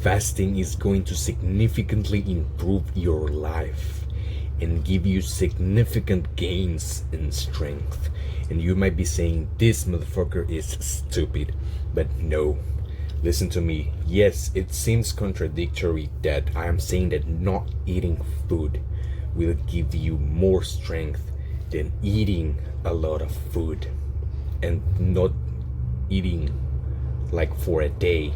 Fasting is going to significantly improve your life and give you significant gains in strength. And you might be saying, this motherfucker is stupid. But no, listen to me. Yes, it seems contradictory that I am saying that not eating food will give you more strength than eating a lot of food. And not eating like for a day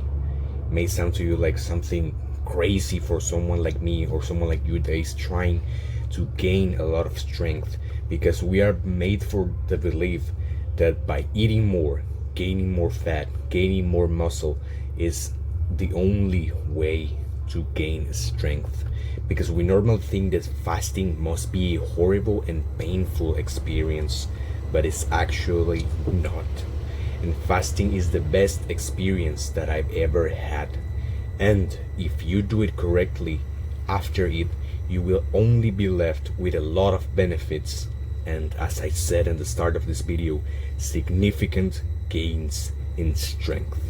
may sound to you like something crazy for someone like me or someone like you that is trying to gain a lot of strength, because we are made for the belief that by eating more, gaining more fat, gaining more muscle is the only way to gain strength, because we normally think that fasting must be a horrible and painful experience, but it's actually not. And fasting is the best experience that I've ever had. And if you do it correctly, after it, you will only be left with a lot of benefits. And as I said in the start of this video, significant gains in strength.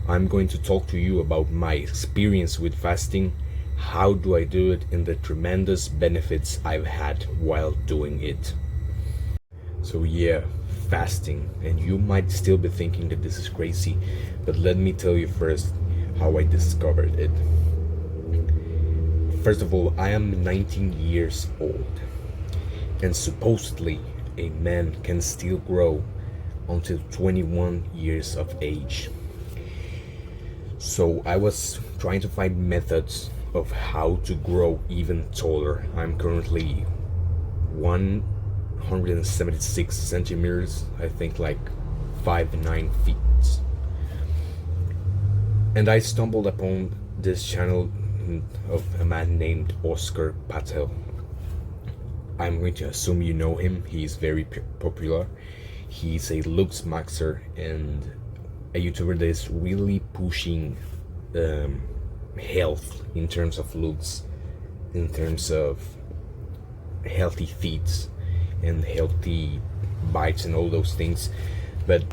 I'm going to talk to you about my experience with fasting, how do I do it, and the tremendous benefits I've had while doing it. So yeah, fasting, and you might still be thinking that this is crazy, but let me tell you first how I discovered it. First of all, I am 19 years old, and supposedly a man can still grow until 21 years of age. So I was trying to find methods of how to grow even taller. I'm currently 176 centimeters, I think like 5'9" feet. And I stumbled upon this channel of a man named Oscar Patel. I'm going to assume you know him. He's very popular. He's a looks maxer and a YouTuber that is really pushing health in terms of looks, in terms of healthy feet and healthy bites and all those things. But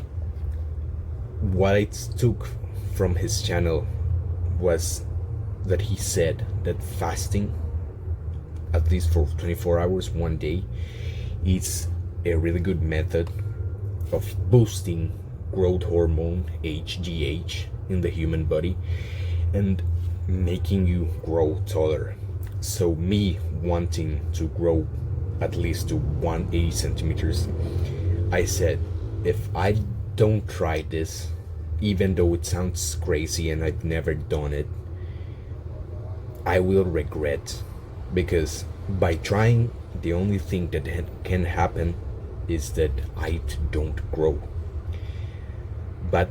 what I took from his channel was that he said that fasting, at least for 24 hours one day, is a really good method of boosting growth hormone HGH in the human body and making you grow taller. So me wanting to grow at least to 180 centimeters, I said, if I don't try this, even though it sounds crazy and I've never done it, I will regret, because by trying, the only thing that can happen is that I don't grow. But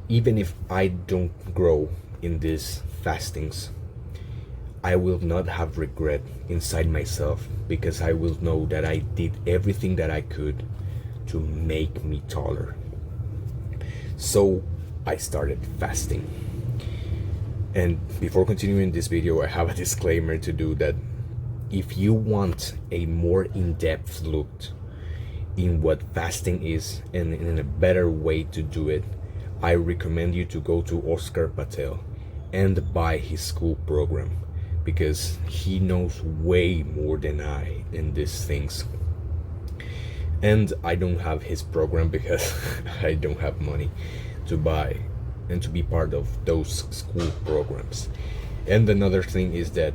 even if I don't grow in these fastings, I will not have regret inside myself, because I will know that I did everything that I could to make me taller. So I started fasting. And before continuing this video, I have a disclaimer to do, that if you want a more in-depth look in what fasting is and in a better way to do it, I recommend you to go to Oscar Patel and buy his school program, because he knows way more than I in these things. And I don't have his program because I don't have money to buy and to be part of those school programs. And another thing is that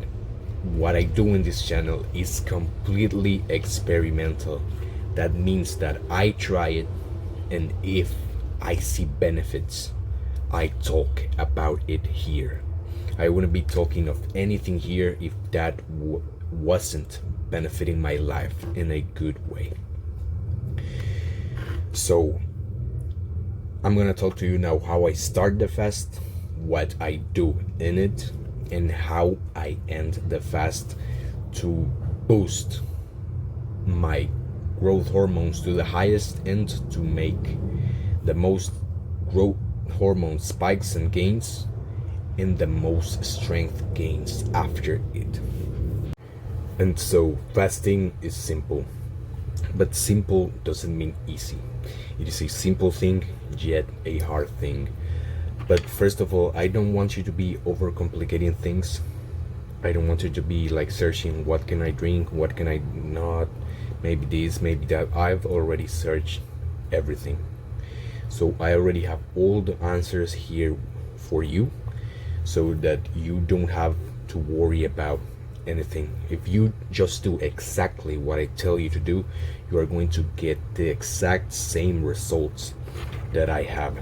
what I do in this channel is completely experimental. That means that I try it, and if I see benefits, I talk about it here. I wouldn't be talking of anything here if that wasn't benefiting my life in a good way. So I'm gonna talk to you now how I start the fast, what I do in it, and how I end the fast to boost my growth hormones to the highest and to make the most growth hormone spikes and gains and the most strength gains after it. And so fasting is simple, but simple doesn't mean easy. It is a simple thing, yet a hard thing. But first of all, I don't want you to be overcomplicating things. I don't want you to be like searching what can I drink, what can I not, maybe this, maybe that. I've already searched everything. So I already have all the answers here for you so that you don't have to worry about anything. If you just do exactly what I tell you to do, you are going to get the exact same results that I have.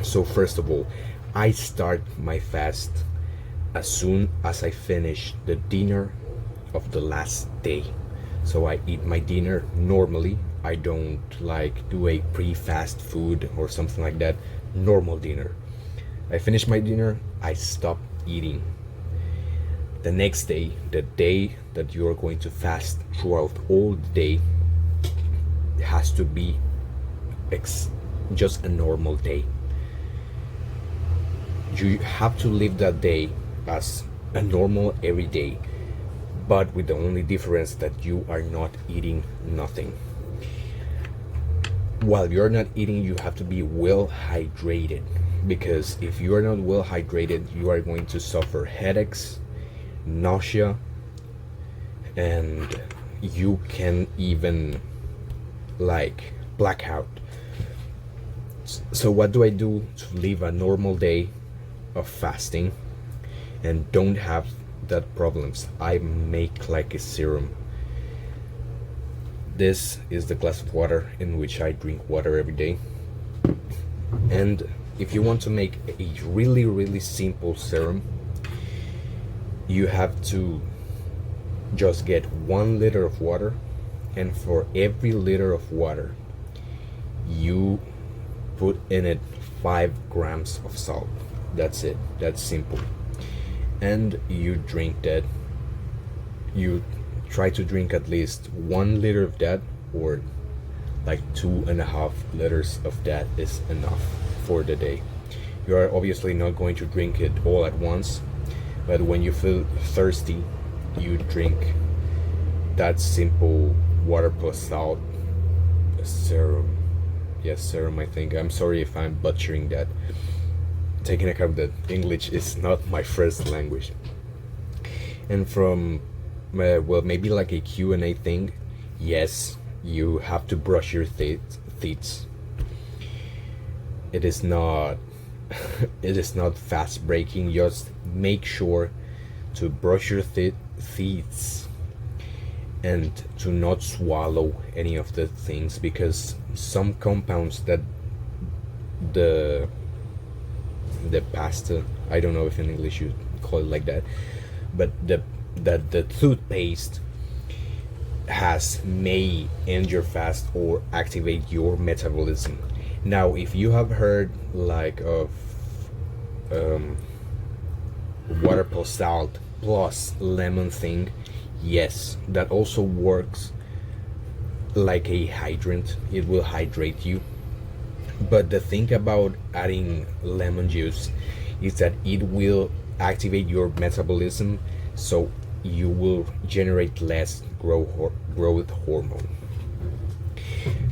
So first of all, I start my fast as soon as I finish the dinner of the last day. So I eat my dinner normally. I don't like do a pre-fast food or something like that. Normal dinner. I finish my dinner, I stop eating. The next day, the day that you are going to fast throughout all the day, has to be just a normal day. You have to live that day as a normal every day, but with the only difference that you are not eating nothing. While you're not eating, you have to be well hydrated, because if you are not well hydrated, you are going to suffer headaches, nausea, and you can even like black out. So what do I do to live a normal day of fasting and don't have that problems? I make like a serum. This is the glass of water in which I drink water every day. And if you want to make a really simple serum, you have to just get 1 liter of water, and for every liter of water you put in it 5 grams of salt. That's it. That's simple. And you drink that. You try to drink at least 1 liter of that, or like 2.5 liters of that is enough for the day. You are obviously not going to drink it all at once, but when you feel thirsty, you drink that simple water plus salt serum. Yes, serum, I think. I'm sorry if I'm butchering that, taking account that English is not my first language. And from well, maybe like a Q&A thing, yes, you have to brush your teeth. It is not it is not fast breaking. Just make sure to brush your teeth and to not swallow any of the things, because some compounds that the pasta, I don't know if in English you call it like that, but the toothpaste has may end your fast or activate your metabolism. Now, if you have heard like of water plus salt plus lemon thing, yes, that also works like a hydrant. It will hydrate you. But the thing about adding lemon juice is that it will activate your metabolism, so you will generate less growth hormone.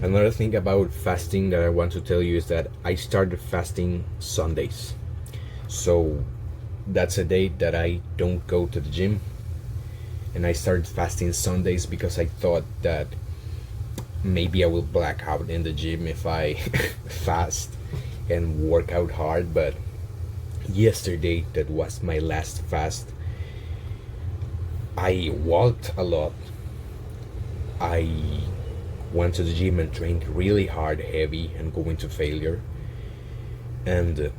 Another thing about fasting that I want to tell you is that I started fasting Sundays. So that's a day that I don't go to the gym, and I started fasting Sundays because I thought that maybe I will black out in the gym if I fast and work out hard. But yesterday, that was my last fast. I walked a lot. I went to the gym and trained really hard, heavy, and going to failure. And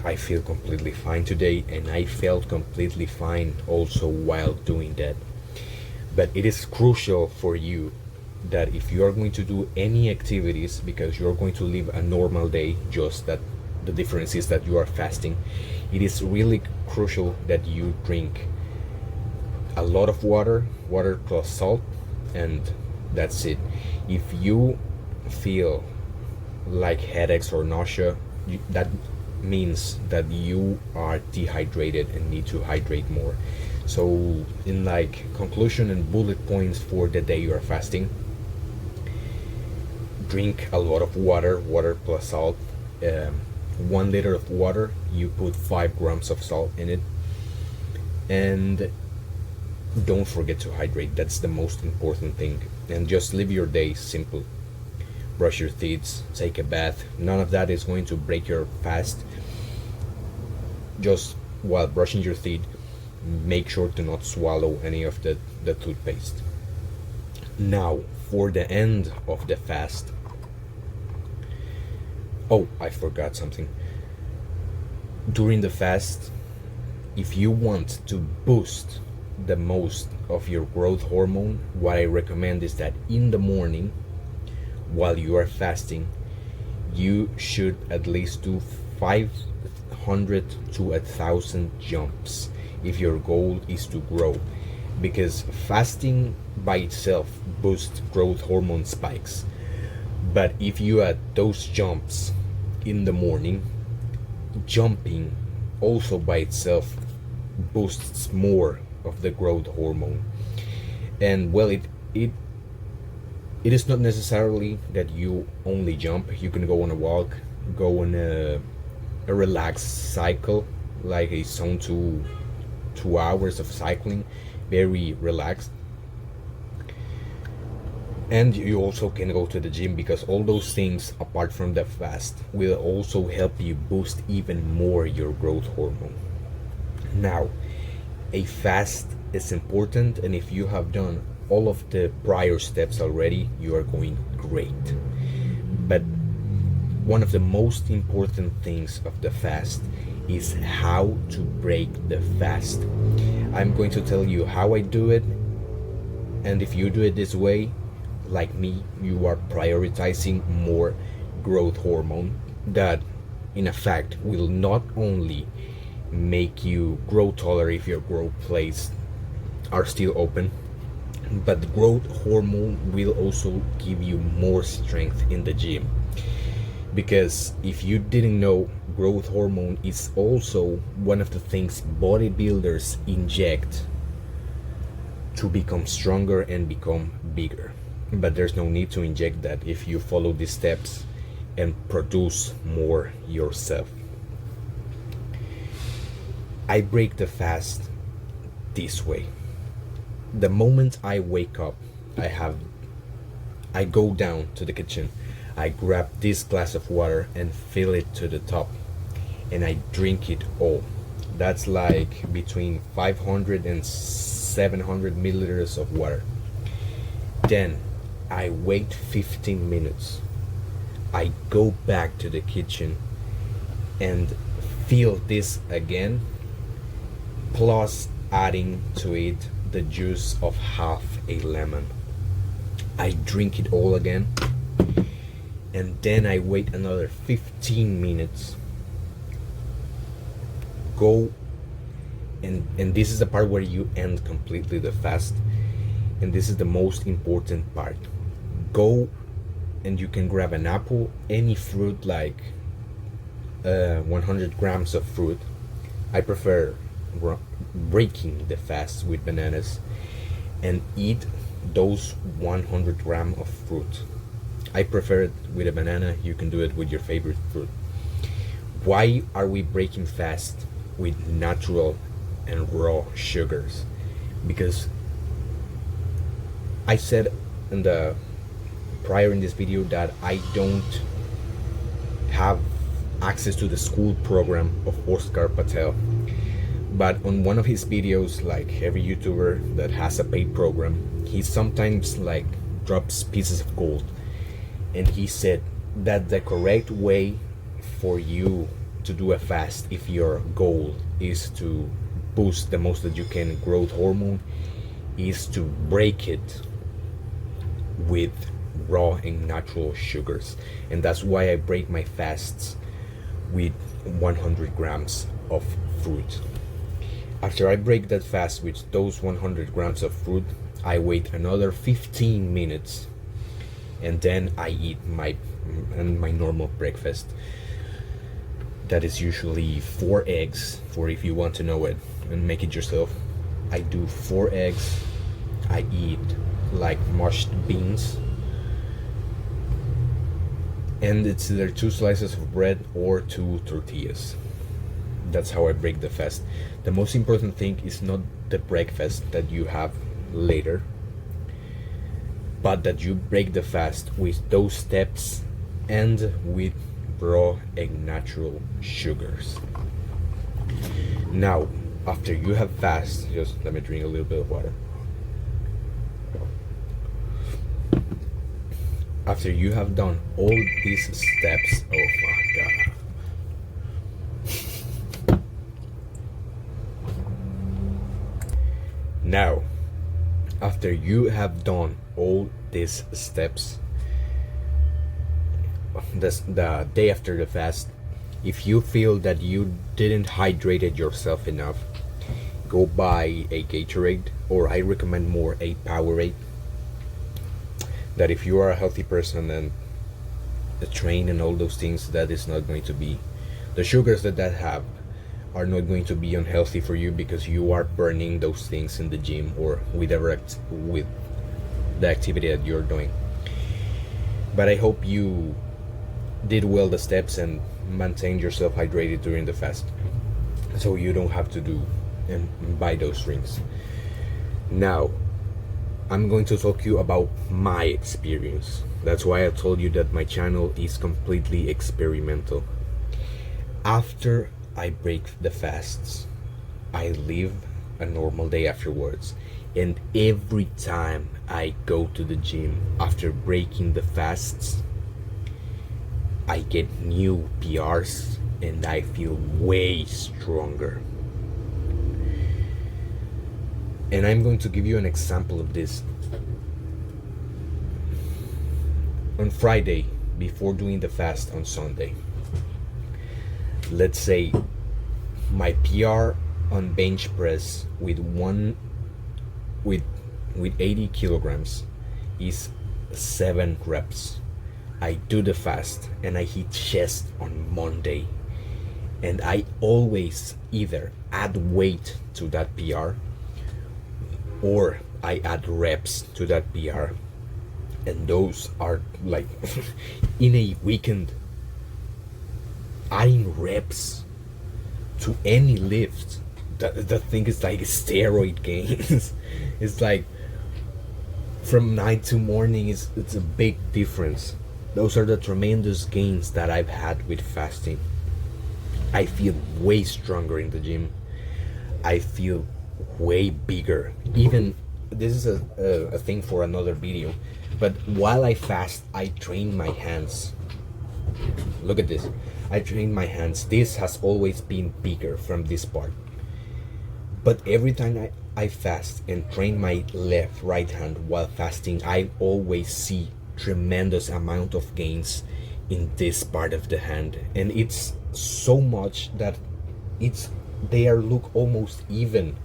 I feel completely fine today, and I felt completely fine also while doing that. But it is crucial for you that if you are going to do any activities, because you're going to live a normal day, just that the difference is that you are fasting, it is really crucial that you drink a lot of water plus salt, and that's it. If you feel like headaches or nausea, that means that you are dehydrated and need to hydrate more. So in like conclusion and bullet points for the day you are fasting: drink a lot of water plus salt, 1 liter of water, you put 5 grams of salt in it. And don't forget to hydrate. That's the most important thing. And just live your day simple. Brush your teeth, take a bath. None of that is going to break your fast. Just while brushing your teeth, make sure to not swallow any of the toothpaste. Now, for the end of the fast. Oh, I forgot something. During the fast, if you want to boost the most of your growth hormone, what I recommend is that in the morning, while you are fasting, you should at least do 500 to 1,000 jumps if your goal is to grow, because fasting by itself boosts growth hormone spikes. But if you add those jumps in the morning, jumping also by itself boosts more of the growth hormone. And well, it is not necessarily that you only jump. You can go on a walk, go on a relaxed cycle, like a zone 2 hours of cycling, very relaxed. And you also can go to the gym, because all those things apart from the fast will also help you boost even more your growth hormone. Now, a fast is important, and if you have done all of the prior steps already, you are going great. But one of the most important things of the fast is how to break the fast. I'm going to tell you how I do it, and if you do it this way, like me, you are prioritizing more growth hormone that in effect will not only make you grow taller if your growth plates are still open, but the growth hormone will also give you more strength in the gym. Because if you didn't know, growth hormone is also one of the things bodybuilders inject to become stronger and become bigger. But there's no need to inject that if you follow these steps and produce more yourself. I break the fast this way. The moment I wake up, I go down to the kitchen, I grab this glass of water and fill it to the top, and I drink it all. That's like between 500 and 700 milliliters of water. Then I wait 15 minutes. I go back to the kitchen and fill this again, plus adding to it the juice of half a lemon. I drink it all again, and then I wait another 15 minutes. Go and this is the part where you end completely the fast, and this is the most important part. Go and you can grab an apple, any fruit, like 100 grams of fruit. I prefer breaking the fast with bananas, and eat those 100 grams of fruit. I prefer it with a banana. You can do it with your favorite fruit. Why are we breaking fast with natural and raw sugars? Because I said in the prior in this video that I don't have access to the school program of Oscar Patel, but on one of his videos, like every YouTuber that has a paid program, he sometimes like drops pieces of gold, and he said that the correct way for you to do a fast, if your goal is to boost the most that you can growth hormone, is to break it with raw and natural sugars. And that's why I break my fasts with 100 grams of fruit. After I break that fast with those 100 grams of fruit, I wait another 15 minutes, and then I eat my normal breakfast. That is usually 4 eggs, for if you want to know it and make it yourself. I do 4 eggs. I eat like mashed beans, and it's either 2 slices of bread or 2 tortillas. That's how I break the fast. The most important thing is not the breakfast that you have later, but that you break the fast with those steps and with raw and natural sugars. Now, after you have fast, just let me drink a little bit of water. After you have done all these steps, oh my god. Now, after you have done all these steps, the day after the fast, if you feel that you didn't hydrated yourself enough, go buy a Gatorade, or I recommend more a Powerade. That if you are a healthy person and train and all those things, that is not going to be, the sugars that have are not going to be unhealthy for you, because you are burning those things in the gym or with the activity that you're doing. But I hope you did well the steps and maintain yourself hydrated during the fast, so you don't have to do and buy those drinks. Now, I'm going to talk to you about my experience. That's why I told you that my channel is completely experimental. After I break the fasts, I live a normal day afterwards. And every time I go to the gym after breaking the fasts, I get new PRs and I feel way stronger. And I'm going to give you an example of this. On Friday, before doing the fast on Sunday, let's say my PR on bench press with 80 kilograms is 7 reps. I do the fast and I hit chest on Monday, and I always either add weight to that PR or I add reps to that PR, and those are like in a weekend, adding reps to any lift, the thing is like steroid gains. It's like from night to morning, it's a big difference. Those are the tremendous gains that I've had with fasting. I feel way stronger in the gym. I feel way bigger. Even this is a thing for another video, but while I fast, I train my hands. Look at this. I train my hands. This has always been bigger from this part, but every time I fast and train my right hand while fasting, I always see tremendous amount of gains in this part of the hand, and it's so much that they look almost even.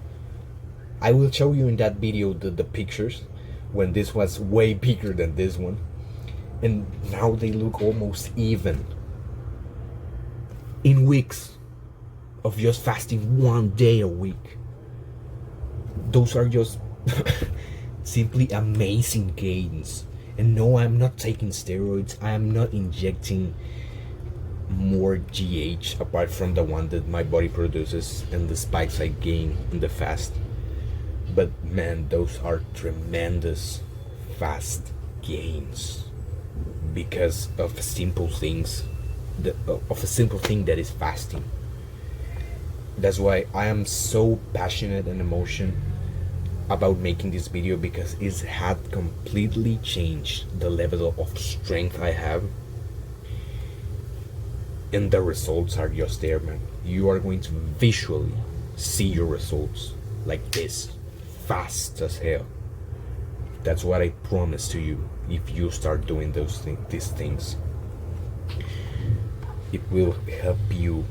I will show you in that video the pictures when this was way bigger than this one, and now they look almost even. In weeks of just fasting 1 day a week, those are just simply amazing gains. And no, I'm not taking steroids. I am not injecting more GH apart from the one that my body produces and the spikes I gain in the fast. But man, those are tremendous fast gains because of simple things, of a simple thing that is fasting. That's why I am so passionate and emotional about making this video, because it had completely changed the level of strength I have, and the results are just there, man. You are going to visually see your results like this, fast as hell. That's what I promise to you. If you start doing these things, it will help you.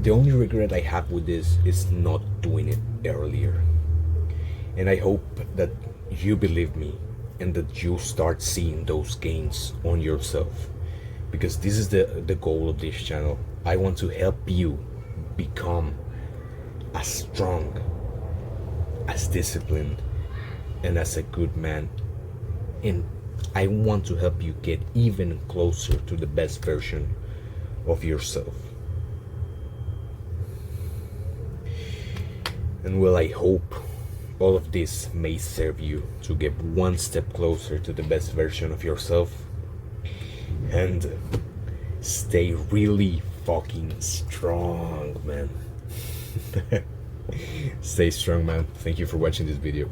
The only regret I have with this is not doing it earlier. And I hope that you believe me and that you start seeing those gains on yourself, because this is the goal of this channel. I want to help you become as strong, as disciplined, and as a good man And I want to help you get even closer to the best version of yourself. And well, I hope all of this may serve you to get one step closer to the best version of yourself. And stay really fucking strong, man. Stay strong, man. Thank you for watching this video.